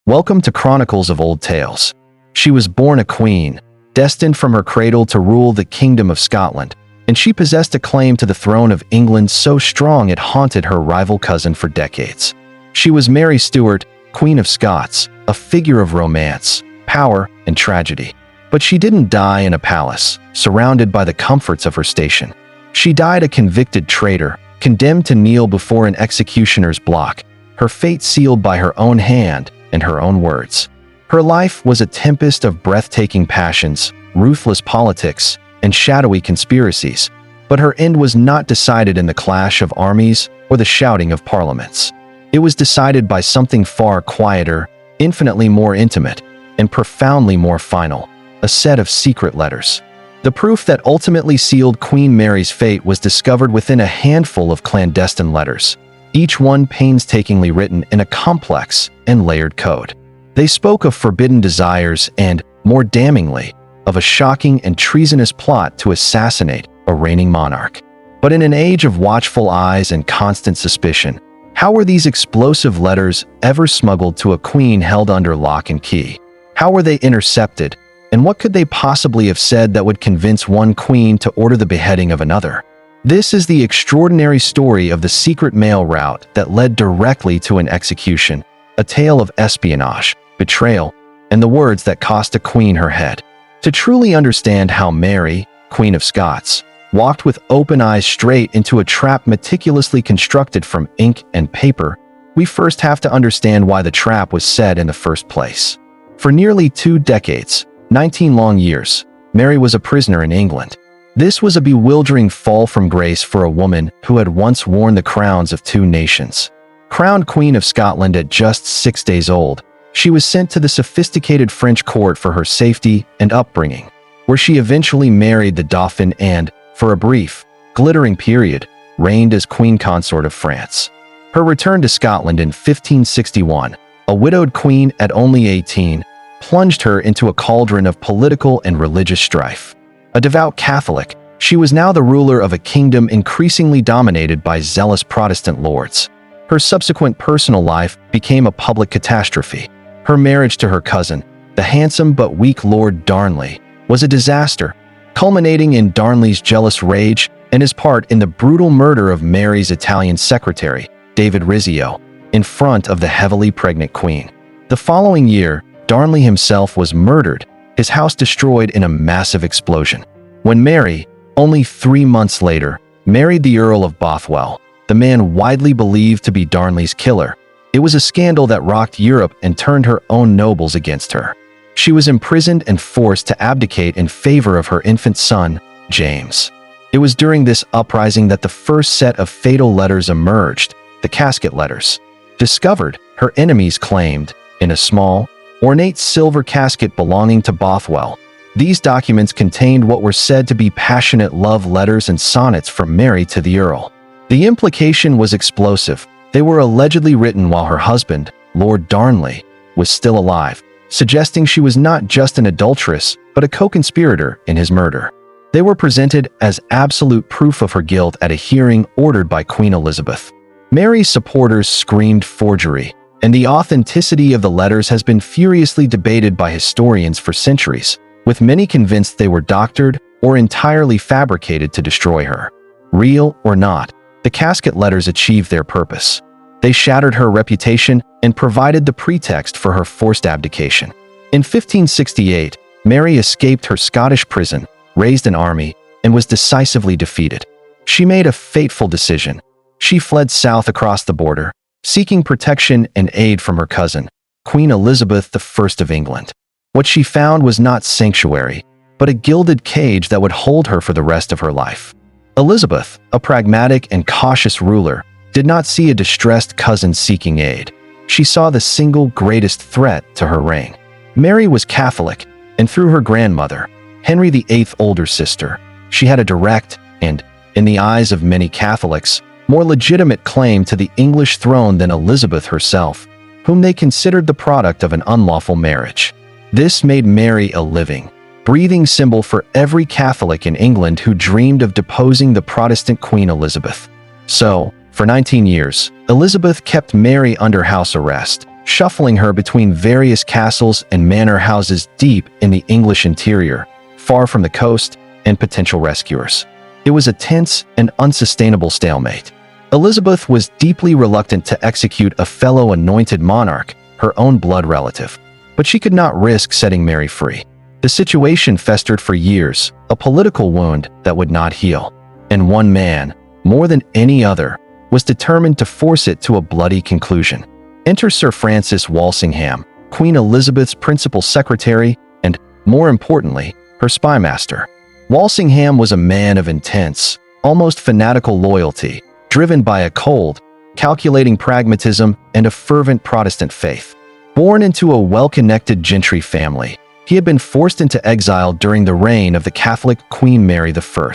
Welcome to Chronicles of Old Tales. She was born a queen, destined from her cradle to rule the Kingdom of Scotland, and she possessed a claim to the throne of England so strong it haunted her rival cousin for decades. She was Mary Stuart, Queen of Scots, a figure of romance, power, and tragedy. But she didn't die in a palace, surrounded by the comforts of her station. She died a convicted traitor, condemned to kneel before an executioner's block, her fate sealed by her own hand and her own words. Her life was a tempest of breathtaking passions, ruthless politics, and shadowy conspiracies, but her end was not decided in the clash of armies or the shouting of parliaments. It was decided by something far quieter, infinitely more intimate, and profoundly more final: a set of secret letters. The proof that ultimately sealed Queen Mary's fate was discovered within a handful of clandestine letters, each one painstakingly written in a complex and layered code. They spoke of forbidden desires and, more damningly, of a shocking and treasonous plot to assassinate a reigning monarch. But in an age of watchful eyes and constant suspicion, how were these explosive letters ever smuggled to a queen held under lock and key? How were they intercepted? And what could they possibly have said that would convince one queen to order the beheading of another? This is the extraordinary story of the secret mail route that led directly to an execution, a tale of espionage, betrayal, and the words that cost a queen her head. To truly understand how Mary, Queen of Scots, walked with open eyes straight into a trap meticulously constructed from ink and paper, we first have to understand why the trap was set in the first place. For nearly 2 decades, 19 long years, Mary was a prisoner in England. This was a bewildering fall from grace for a woman who had once worn the crowns of 2 nations. Crowned Queen of Scotland at just 6 days old, she was sent to the sophisticated French court for her safety and upbringing, where she eventually married the Dauphin and, for a brief, glittering period, reigned as Queen Consort of France. Her return to Scotland in 1561, a widowed queen at only 18, plunged her into a cauldron of political and religious strife. A devout Catholic, she was now the ruler of a kingdom increasingly dominated by zealous Protestant lords. Her subsequent personal life became a public catastrophe. Her marriage to her cousin, the handsome but weak Lord Darnley, was a disaster, culminating in Darnley's jealous rage and his part in the brutal murder of Mary's Italian secretary, David Rizzio, in front of the heavily pregnant queen. The following year, Darnley himself was murdered, his house destroyed in a massive explosion. When Mary, only 3 months later, married the Earl of Bothwell, the man widely believed to be Darnley's killer, it was a scandal that rocked Europe and turned her own nobles against her. She was imprisoned and forced to abdicate in favor of her infant son, James. It was during this uprising that the first set of fatal letters emerged, the Casket Letters. Discovered, her enemies claimed, in a small, ornate silver casket belonging to Bothwell. These documents contained what were said to be passionate love letters and sonnets from Mary to the Earl. The implication was explosive. They were allegedly written while her husband, Lord Darnley, was still alive, suggesting she was not just an adulteress, but a co-conspirator in his murder. They were presented as absolute proof of her guilt at a hearing ordered by Queen Elizabeth. Mary's supporters screamed forgery, and the authenticity of the letters has been furiously debated by historians for centuries, with many convinced they were doctored or entirely fabricated to destroy her. Real or not, the Casket Letters achieved their purpose. They shattered her reputation and provided the pretext for her forced abdication. In 1568, Mary escaped her Scottish prison, raised an army, and was decisively defeated. She made a fateful decision. She fled south across the border, seeking protection and aid from her cousin, Queen Elizabeth I of England. What she found was not sanctuary, but a gilded cage that would hold her for the rest of her life. Elizabeth, a pragmatic and cautious ruler, did not see a distressed cousin seeking aid. She saw the single greatest threat to her reign. Mary was Catholic, and through her grandmother, Henry VIII's older sister, she had a direct and, in the eyes of many Catholics, more legitimate claim to the English throne than Elizabeth herself, whom they considered the product of an unlawful marriage. This made Mary a living, breathing symbol for every Catholic in England who dreamed of deposing the Protestant Queen Elizabeth. So, for 19 years, Elizabeth kept Mary under house arrest, shuffling her between various castles and manor houses deep in the English interior, far from the coast and potential rescuers. It was a tense and unsustainable stalemate. Elizabeth was deeply reluctant to execute a fellow anointed monarch, her own blood relative, but she could not risk setting Mary free. The situation festered for years, a political wound that would not heal. And one man, more than any other, was determined to force it to a bloody conclusion. Enter Sir Francis Walsingham, Queen Elizabeth's principal secretary and, more importantly, her spymaster. Walsingham was a man of intense, almost fanatical loyalty, driven by a cold, calculating pragmatism and a fervent Protestant faith. Born into a well-connected gentry family, he had been forced into exile during the reign of the Catholic Queen Mary I.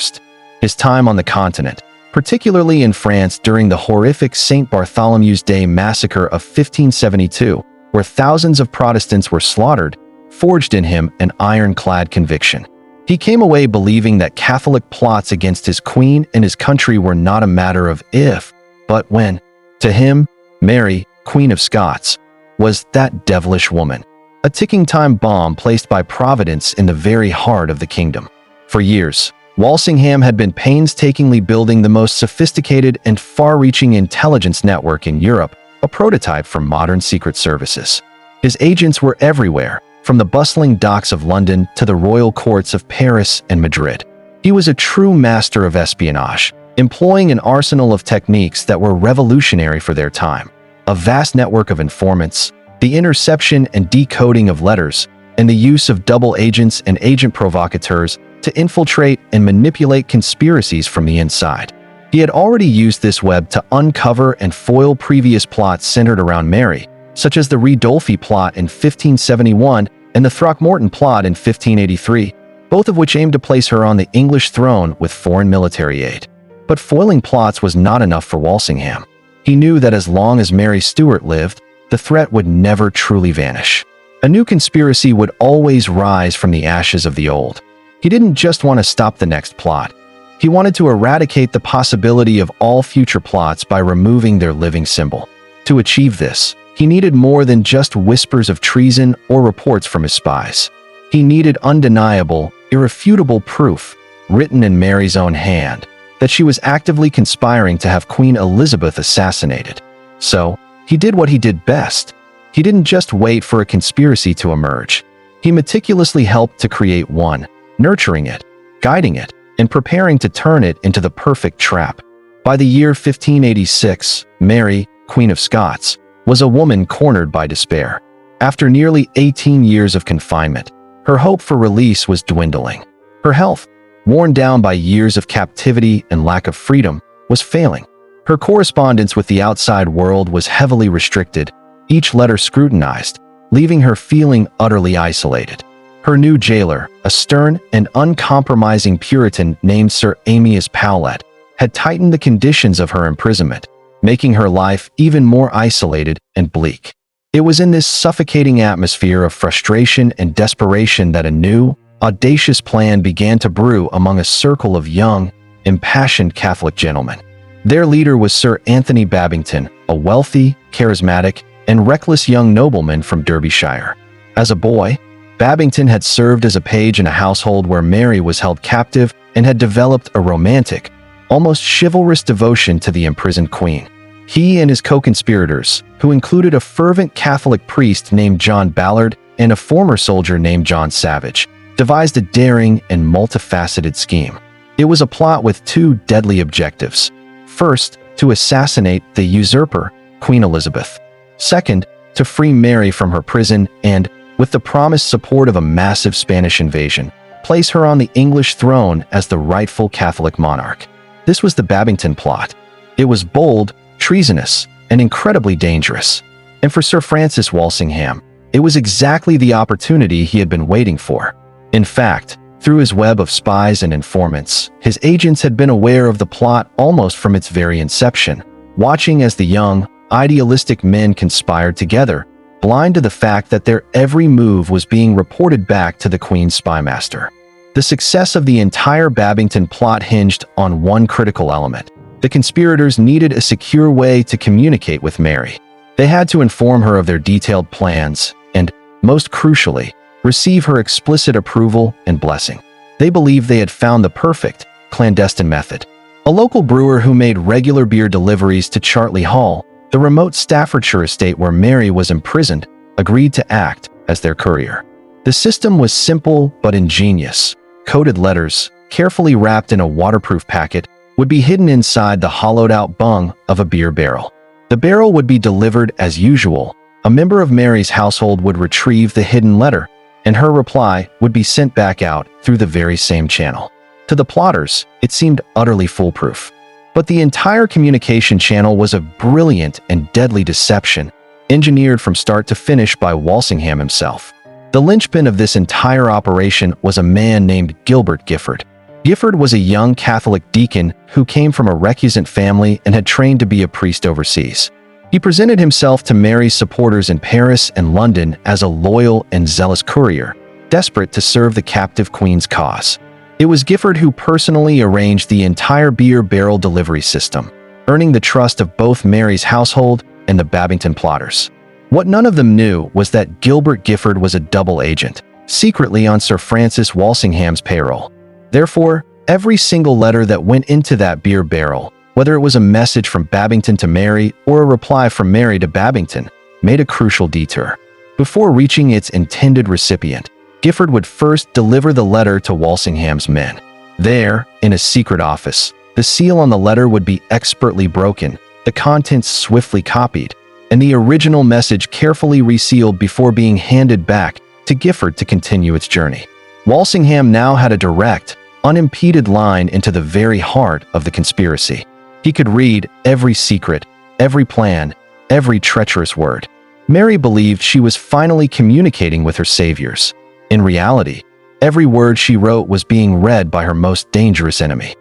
His time on the continent, particularly in France during the horrific St. Bartholomew's Day massacre of 1572, where thousands of Protestants were slaughtered, forged in him an ironclad conviction. He came away believing that Catholic plots against his queen and his country were not a matter of if, but when. To him, Mary, Queen of Scots, was that devilish woman, a ticking time bomb placed by Providence in the very heart of the kingdom. For years, Walsingham had been painstakingly building the most sophisticated and far-reaching intelligence network in Europe, a prototype for modern secret services. His agents were everywhere, from the bustling docks of London to the royal courts of Paris and Madrid. He was a true master of espionage, employing an arsenal of techniques that were revolutionary for their time. A vast network of informants, the interception and decoding of letters, and the use of double agents and agent provocateurs to infiltrate and manipulate conspiracies from the inside. He had already used this web to uncover and foil previous plots centered around Mary, such as the Ridolfi plot in 1571 and the Throckmorton plot in 1583, both of which aimed to place her on the English throne with foreign military aid. But foiling plots was not enough for Walsingham. He knew that as long as Mary Stuart lived, the threat would never truly vanish. A new conspiracy would always rise from the ashes of the old. He didn't just want to stop the next plot. He wanted to eradicate the possibility of all future plots by removing their living symbol. To achieve this, he needed more than just whispers of treason or reports from his spies. He needed undeniable, irrefutable proof, written in Mary's own hand, that she was actively conspiring to have Queen Elizabeth assassinated. So, he did what he did best. He didn't just wait for a conspiracy to emerge. He meticulously helped to create one, nurturing it, guiding it, and preparing to turn it into the perfect trap. By the year 1586, Mary, Queen of Scots, was a woman cornered by despair. After nearly 18 years of confinement, her hope for release was dwindling. Her health, worn down by years of captivity and lack of freedom, was failing. Her correspondence with the outside world was heavily restricted, each letter scrutinized, leaving her feeling utterly isolated. Her new jailer, a stern and uncompromising Puritan named Sir Amias Powlett, had tightened the conditions of her imprisonment, making her life even more isolated and bleak. It was in this suffocating atmosphere of frustration and desperation that a new, audacious plan began to brew among a circle of young, impassioned Catholic gentlemen. Their leader was Sir Anthony Babington, a wealthy, charismatic, and reckless young nobleman from Derbyshire. As a boy, Babington had served as a page in a household where Mary was held captive and had developed a romantic, almost chivalrous devotion to the imprisoned queen. He and his co-conspirators, who included a fervent Catholic priest named John Ballard and a former soldier named John Savage, devised a daring and multifaceted scheme. It was a plot with two deadly objectives. First, to assassinate the usurper, Queen Elizabeth. Second, to free Mary from her prison and, with the promised support of a massive Spanish invasion, place her on the English throne as the rightful Catholic monarch. This was the Babington Plot. It was bold, treasonous, and incredibly dangerous. And for Sir Francis Walsingham, it was exactly the opportunity he had been waiting for. In fact, through his web of spies and informants, his agents had been aware of the plot almost from its very inception, watching as the young, idealistic men conspired together, blind to the fact that their every move was being reported back to the Queen's spymaster. The success of the entire Babington Plot hinged on one critical element. The conspirators needed a secure way to communicate with Mary. They had to inform her of their detailed plans and, most crucially, receive her explicit approval and blessing. They believed they had found the perfect, clandestine method. A local brewer who made regular beer deliveries to Chartley Hall, the remote Staffordshire estate where Mary was imprisoned, agreed to act as their courier. The system was simple but ingenious. Coded letters, carefully wrapped in a waterproof packet, would be hidden inside the hollowed-out bung of a beer barrel. The barrel would be delivered as usual. A member of Mary's household would retrieve the hidden letter, and her reply would be sent back out through the very same channel. To the plotters, it seemed utterly foolproof. But the entire communication channel was a brilliant and deadly deception, engineered from start to finish by Walsingham himself. The linchpin of this entire operation was a man named Gilbert Gifford. Gifford was a young Catholic deacon who came from a recusant family and had trained to be a priest overseas. He presented himself to Mary's supporters in Paris and London as a loyal and zealous courier, desperate to serve the captive queen's cause. It was Gifford who personally arranged the entire beer barrel delivery system, earning the trust of both Mary's household and the Babington plotters. What none of them knew was that Gilbert Gifford was a double agent, secretly on Sir Francis Walsingham's payroll. Therefore, every single letter that went into that beer barrel, whether it was a message from Babington to Mary or a reply from Mary to Babington, made a crucial detour. Before reaching its intended recipient, Gifford would first deliver the letter to Walsingham's men. There, in a secret office, the seal on the letter would be expertly broken, the contents swiftly copied, and the original message carefully resealed before being handed back to Gifford to continue its journey. Walsingham now had a direct, unimpeded line into the very heart of the conspiracy. He could read every secret, every plan, every treacherous word. Mary believed she was finally communicating with her saviors. In reality, every word she wrote was being read by her most dangerous enemy.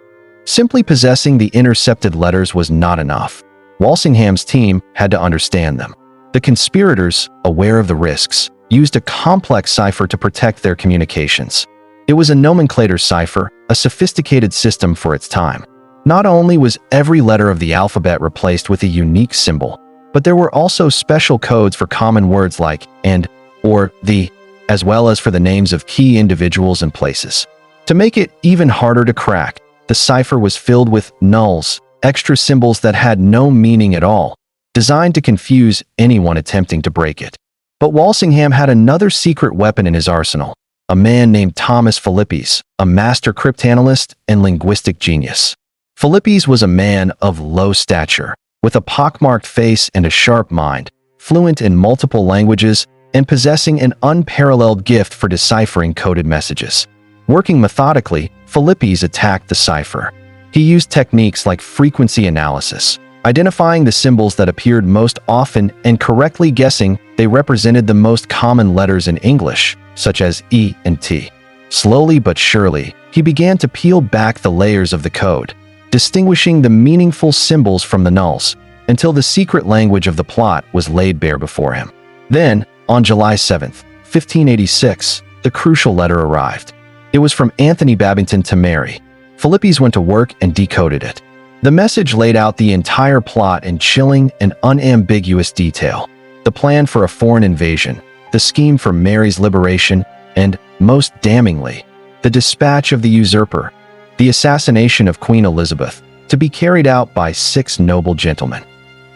Simply possessing the intercepted letters was not enough. Walsingham's team had to understand them. The conspirators, aware of the risks, used a complex cipher to protect their communications. It was a nomenclator cipher, a sophisticated system for its time. Not only was every letter of the alphabet replaced with a unique symbol, but there were also special codes for common words like and, or, the, as well as for the names of key individuals and places. To make it even harder to crack, the cipher was filled with nulls, extra symbols that had no meaning at all, designed to confuse anyone attempting to break it. But Walsingham had another secret weapon in his arsenal, a man named Thomas Philippes, a master cryptanalyst and linguistic genius. Philippes was a man of low stature, with a pockmarked face and a sharp mind, fluent in multiple languages, and possessing an unparalleled gift for deciphering coded messages. Working methodically, Philippes attacked the cipher. He used techniques like frequency analysis, identifying the symbols that appeared most often and correctly guessing they represented the most common letters in English, such as E and T. Slowly but surely, he began to peel back the layers of the code, distinguishing the meaningful symbols from the nulls, until the secret language of the plot was laid bare before him. Then, on July 7, 1586, the crucial letter arrived. It was from Anthony Babington to Mary. Philippes went to work and decoded it. The message laid out the entire plot in chilling and unambiguous detail. The plan for a foreign invasion, the scheme for Mary's liberation, and, most damningly, the dispatch of the usurper, the assassination of Queen Elizabeth, to be carried out by 6 noble gentlemen.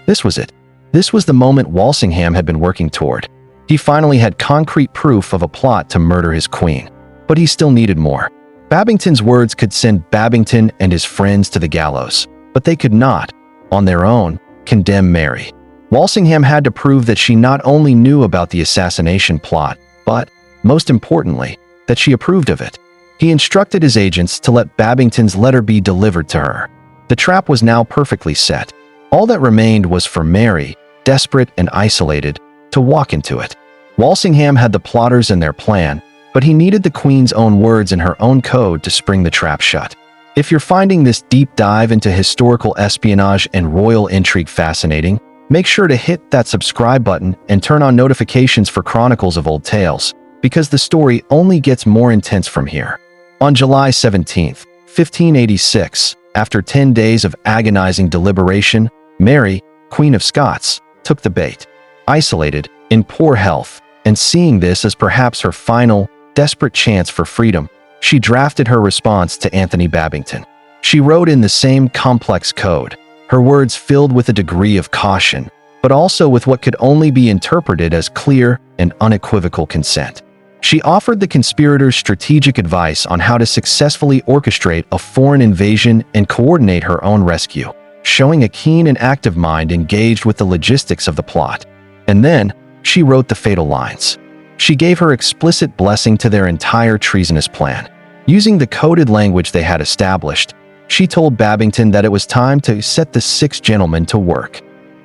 This was it. This was the moment Walsingham had been working toward. He finally had concrete proof of a plot to murder his queen. But he still needed more. Babington's words could send Babington and his friends to the gallows, but they could not, on their own, condemn Mary. Walsingham had to prove that she not only knew about the assassination plot, but, most importantly, that she approved of it. He instructed his agents to let Babington's letter be delivered to her. The trap was now perfectly set. All that remained was for Mary, desperate and isolated, to walk into it. Walsingham had the plotters and their plan, but he needed the Queen's own words in her own code to spring the trap shut. If you're finding this deep dive into historical espionage and royal intrigue fascinating, make sure to hit that subscribe button and turn on notifications for Chronicles of Old Tales, because the story only gets more intense from here. On July 17, 1586, after 10 days of agonizing deliberation, Mary, Queen of Scots, took the bait. isolated, in poor health, and seeing this as perhaps her final, desperate chance for freedom, she drafted her response to Anthony Babington. She wrote in the same complex code, her words filled with a degree of caution, but also with what could only be interpreted as clear and unequivocal consent. She offered the conspirators strategic advice on how to successfully orchestrate a foreign invasion and coordinate her own rescue, showing a keen and active mind engaged with the logistics of the plot. And then, she wrote the fatal lines. She gave her explicit blessing to their entire treasonous plan. Using the coded language they had established, she told Babington that it was time to set the 6 gentlemen to work.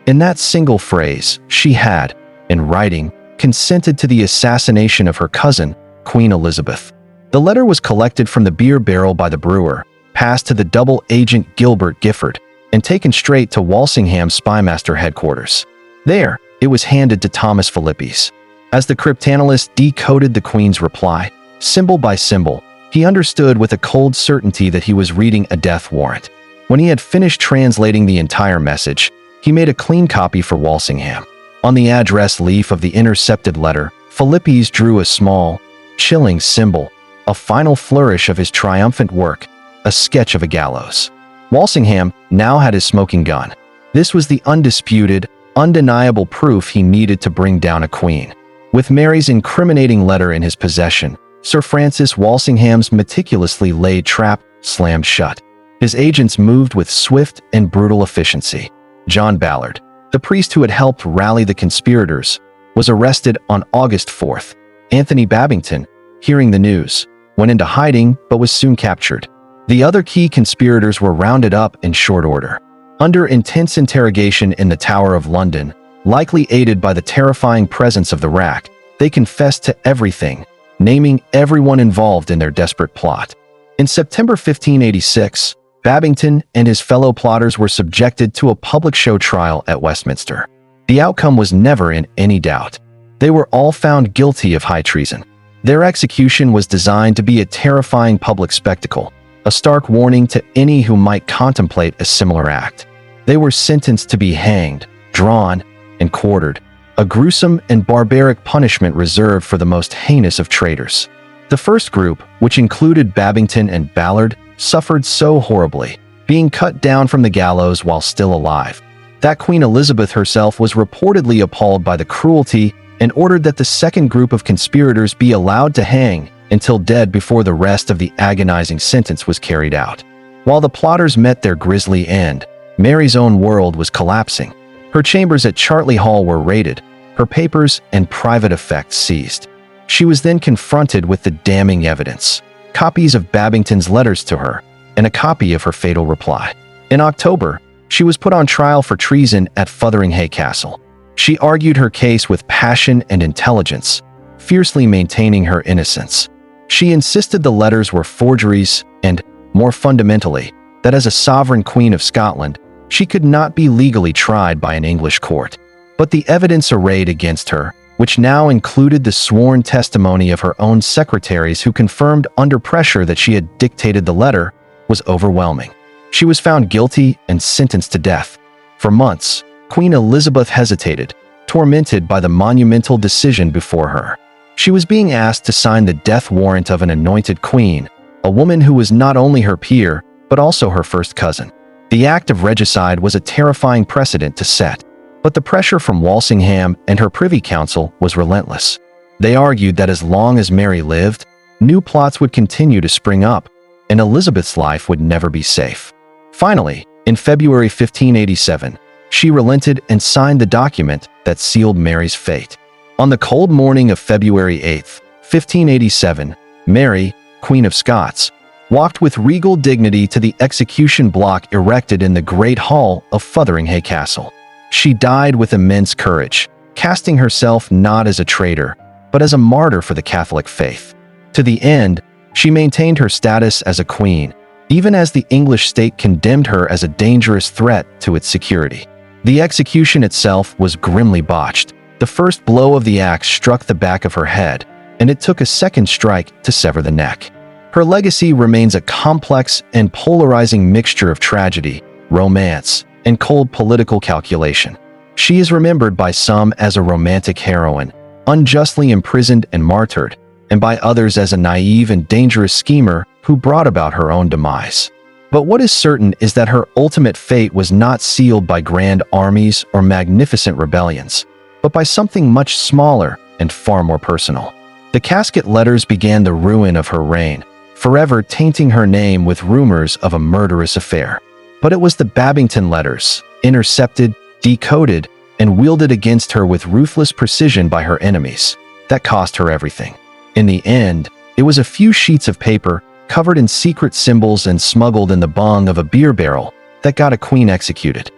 In that single phrase, she had, in writing, consented to the assassination of her cousin, Queen Elizabeth. The letter was collected from the beer barrel by the brewer, passed to the double agent Gilbert Gifford, and taken straight to Walsingham's Spymaster headquarters. There, it was handed to Thomas Philippes. As the cryptanalyst decoded the Queen's reply, symbol by symbol, he understood with a cold certainty that he was reading a death warrant. When he had finished translating the entire message, he made a clean copy for Walsingham. On the address leaf of the intercepted letter, Philippes drew a small, chilling symbol, a final flourish of his triumphant work, a sketch of a gallows. Walsingham now had his smoking gun. This was the undisputed, undeniable proof he needed to bring down a queen. With Mary's incriminating letter in his possession, Sir Francis Walsingham's meticulously laid trap slammed shut. His agents moved with swift and brutal efficiency. John Ballard, the priest who had helped rally the conspirators, was arrested on August 4th. Anthony Babington, hearing the news, went into hiding but was soon captured. The other key conspirators were rounded up in short order. Under intense interrogation in the Tower of London, likely aided by the terrifying presence of the rack, they confessed to everything, naming everyone involved in their desperate plot. In September 1586, Babington and his fellow plotters were subjected to a public show trial at Westminster. The outcome was never in any doubt. They were all found guilty of high treason. Their execution was designed to be a terrifying public spectacle, a stark warning to any who might contemplate a similar act. They were sentenced to be hanged, drawn, and quartered, a gruesome and barbaric punishment reserved for the most heinous of traitors. The first group, which included Babington and Ballard, suffered so horribly, being cut down from the gallows while still alive, that Queen Elizabeth herself was reportedly appalled by the cruelty and ordered that the second group of conspirators be allowed to hang until dead before the rest of the agonizing sentence was carried out. While the plotters met their grisly end, Mary's own world was collapsing. Her chambers at Chartley Hall were raided, her papers and private effects seized. She was then confronted with the damning evidence, copies of Babington's letters to her, and a copy of her fatal reply. In October, she was put on trial for treason at Fotheringhay Castle. She argued her case with passion and intelligence, fiercely maintaining her innocence. She insisted the letters were forgeries and, more fundamentally, that as a sovereign queen of Scotland, she could not be legally tried by an English court. But the evidence arrayed against her, which now included the sworn testimony of her own secretaries who confirmed under pressure that she had dictated the letter, was overwhelming. She was found guilty and sentenced to death. For months, Queen Elizabeth hesitated, tormented by the monumental decision before her. She was being asked to sign the death warrant of an anointed queen, a woman who was not only her peer, but also her first cousin. The act of regicide was a terrifying precedent to set, but the pressure from Walsingham and her Privy Council was relentless. They argued that as long as Mary lived, new plots would continue to spring up, and Elizabeth's life would never be safe. Finally, in February 1587, she relented and signed the document that sealed Mary's fate. On the cold morning of February 8, 1587, Mary, Queen of Scots, walked with regal dignity to the execution block erected in the Great Hall of Fotheringhay Castle. She died with immense courage, casting herself not as a traitor, but as a martyr for the Catholic faith. To the end, she maintained her status as a queen, even as the English state condemned her as a dangerous threat to its security. The execution itself was grimly botched. The first blow of the axe struck the back of her head, and it took a second strike to sever the neck. Her legacy remains a complex and polarizing mixture of tragedy, romance, and cold political calculation. She is remembered by some as a romantic heroine, unjustly imprisoned and martyred, and by others as a naive and dangerous schemer who brought about her own demise. But what is certain is that her ultimate fate was not sealed by grand armies or magnificent rebellions, but by something much smaller and far more personal. The Casket Letters began the ruin of her reign, forever tainting her name with rumors of a murderous affair. But it was the Babington Letters, intercepted, decoded, and wielded against her with ruthless precision by her enemies, that cost her everything. In the end, it was a few sheets of paper covered in secret symbols and smuggled in the bung of a beer barrel that got a queen executed.